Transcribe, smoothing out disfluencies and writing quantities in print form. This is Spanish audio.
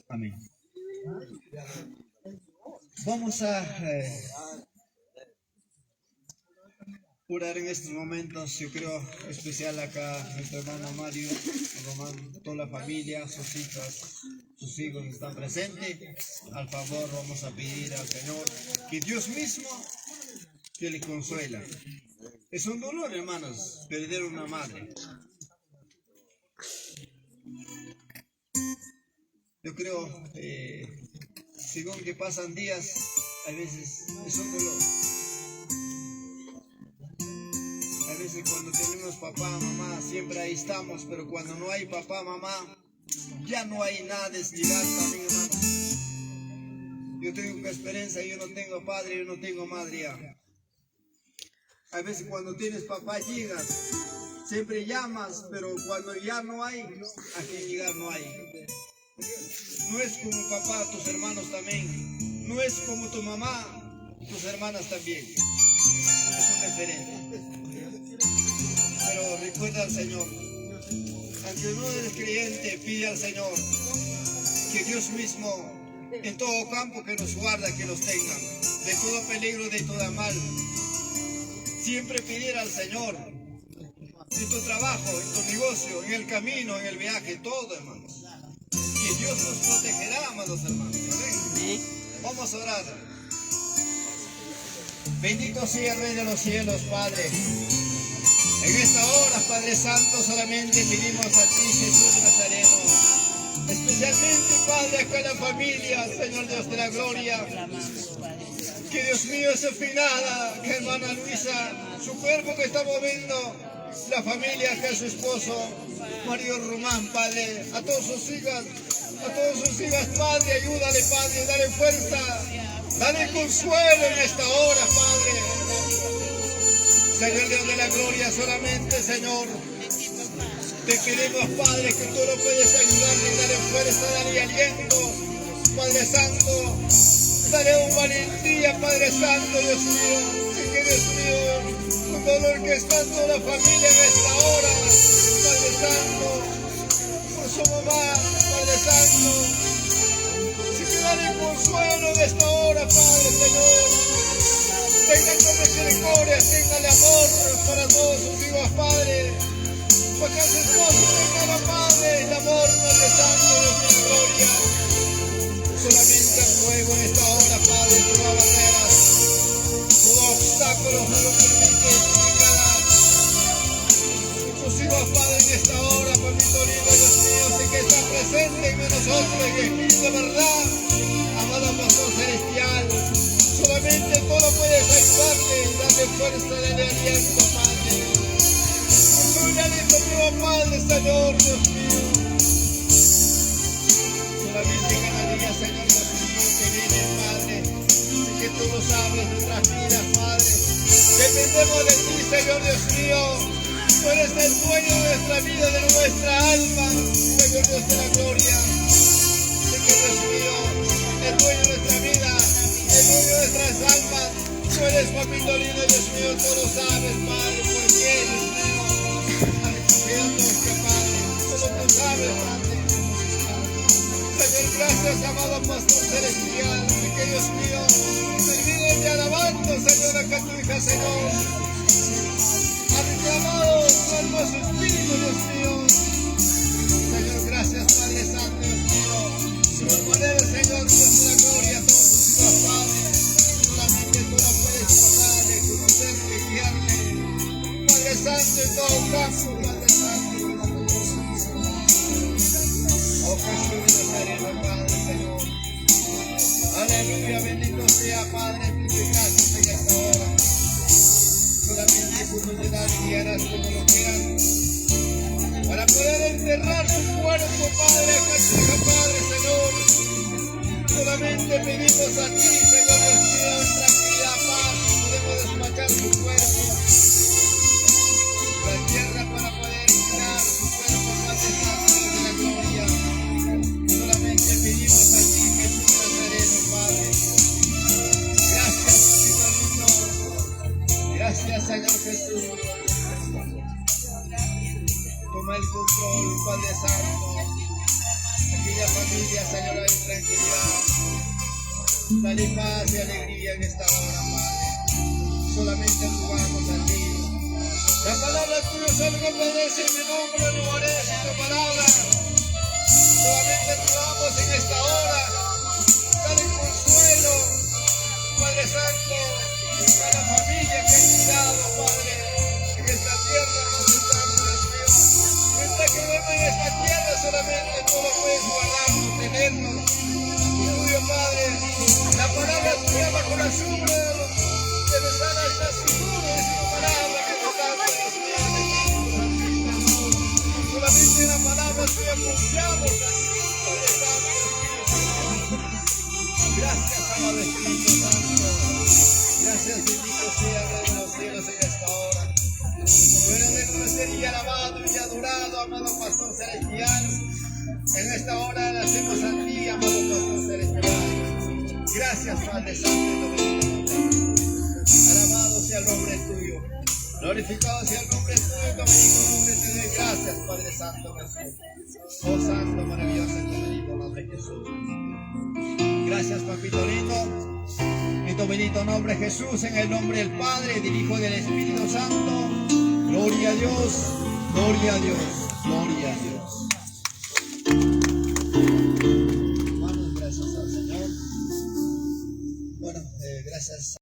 Amén. Vamos a orar en estos momentos. Yo creo especial acá nuestro hermano Mario, Román, toda la familia, sus hijas, sus hijos están presentes. Al favor vamos a pedir al Señor que Dios mismo que le consuela. Es un dolor, hermanos, perder una madre. Yo creo, según que pasan días, a veces es un dolor. A veces cuando tenemos papá, mamá, siempre ahí estamos, pero cuando no hay papá, mamá, ya no hay nada de llegar también, hermano. Yo tengo experiencia, yo no tengo padre, yo no tengo madre ya. A veces cuando tienes papá llegas, siempre llamas, pero cuando ya no hay, a quien llegar no hay. No es como papá, tus hermanos también. No es como tu mamá, tus hermanas también. Es un diferente. Pero recuerda al Señor. Aunque no eres creyente, pide al Señor que Dios mismo en todo campo que nos guarda, que nos tenga de todo peligro, de toda mal. Siempre pedir al Señor en tu trabajo, en tu negocio, en el camino, en el viaje, todo, hermanos. Que Dios nos protegerá, amados hermanos. ¿Amén? Vamos a orar. Bendito sea el Rey de los cielos, Padre. En esta hora, Padre Santo, solamente pedimos a ti, Jesús Nazareno. Especialmente, Padre, acá en la familia, Señor Dios de la gloria. Que Dios mío, es afinada, que hermana Luisa, su cuerpo que está moviendo, la familia, que es su esposo, Mario Román, Padre, a todas sus hijas, Padre, ayúdale, Padre, dale fuerza, dale consuelo en esta hora, Padre. Señor Dios de la gloria, solamente, Señor, te pedimos, Padre, que tú lo puedes ayudarle, dale fuerza, dale aliento, Padre Santo, dale un valentía, Padre Santo, Dios mío, y que Dios mío, un dolor que está en toda la familia en esta hora, Padre Santo, por su mamá, Padre Santo, si te dale consuelo en esta hora, ahora, Padre, Señor. Tengan con misericordia, tengan amor para todos sus hijos, Padre. Porque su esposo tenga, Padre, el amor, Padre Santo, de su gloria. Solamente el fuego en esta hora, Padre, tus barreras, tus obstáculos no lo permite, sus hijos, Padre, en esta hora, papito lindo, Dios mío, sé que está presente en nosotros, en espíritu de verdad, amado Pastor Celestial. Solamente todo puedes ayudarte y darle fuerza, darle aliento, Padre. Soy aliento, mío, Padre, Señor, Dios mío. Solamente cada día, Señor, Dios mío, que viene, Padre, sé que tú lo sabes, nuestras vidas, Padre. Dependemos de ti, Señor, Dios mío. Tú eres el dueño de nuestra vida, de nuestra alma, Señor Dios de la gloria. Sé que Dios mío, el dueño de nuestra vida, el dueño de nuestras almas. Tú eres, papito lindo, Dios mío, tú lo sabes, Padre, por qué, Dios mío. Aleluya, Padre, solo tú sabes, Padre. Señor, gracias, amado Pastor Celestial, sé que Dios mío, servido de alabando, Señor, acá tu hija, Señor. Amado, tu hermoso espíritu, Dios mío. Señor, gracias, Padre Santo, Dios mío. Por poner, Señor, Dios de la gloria a todos tus hijos, Padre. Solamente tú no puedes guardarle, conocerte, guiarle. Padre Santo, en todo caso, Padre Santo. Oh Jesús de Nazareno, Padre, Señor. Aleluya, bendito sea, Padre, gracias en esta hora. Solamente tú nos guiarás como lo quieras para poder enterrar su cuerpo, Padre, acá Padre, Señor. Solamente pedimos a ti, Señor Dios mío, en tranquilidad, paz, podemos despachar su cuerpo la tierra para poder tirar su cuerpo, Padre Santo de la gloria. Solamente pedimos a ti, Jesús Nazareno, Padre. Gracias, Papito lindo. Gracias, Señor Jesús. Toma el control, Padre Santo. Aquella familia, Señor, hay tranquilidad. Dale paz y alegría en esta hora, Padre. Solamente jugamos a ti. La palabra tuya solo no padece, mi nombre no parece tu palabra. Solamente jugamos en esta hora. Dale consuelo, Padre Santo. Cada familia que ha ayudado, Padre, en esta tierra donde estamos, Dios mío. Mientras que vemos en esta tierra, solamente tú lo puedes guardarnos, tenernos. Tuyo, Padre, la palabra tuya bajo la sombra de los alas está seguro de tu palabra que nos da, Dios mío. Solamente en la palabra tuya confiamos a ti, Padre Santo, Dios mío. Gracias, amado Espíritu Santo. Gracias, bendito sea Rey de los cielos en esta hora. Pero de ser y alabado y adorado, amado Pastor Celestial. En esta hora le hacemos a ti, amado Pastor Celestial. Gracias, Padre Santo. Alabado sea el nombre tuyo. Glorificado sea el nombre tuyo, tu bendito nombre te doy. Gracias, Padre Santo Jesús. Oh Santo, maravilloso, tu bendito nombre Jesús. Gracias, papito lindo. En tu bendito nombre Jesús, en el nombre del Padre, del Hijo y del Espíritu Santo. Gloria a Dios, gloria a Dios, gloria a Dios. Hermanos, gracias al Señor. Bueno, gracias.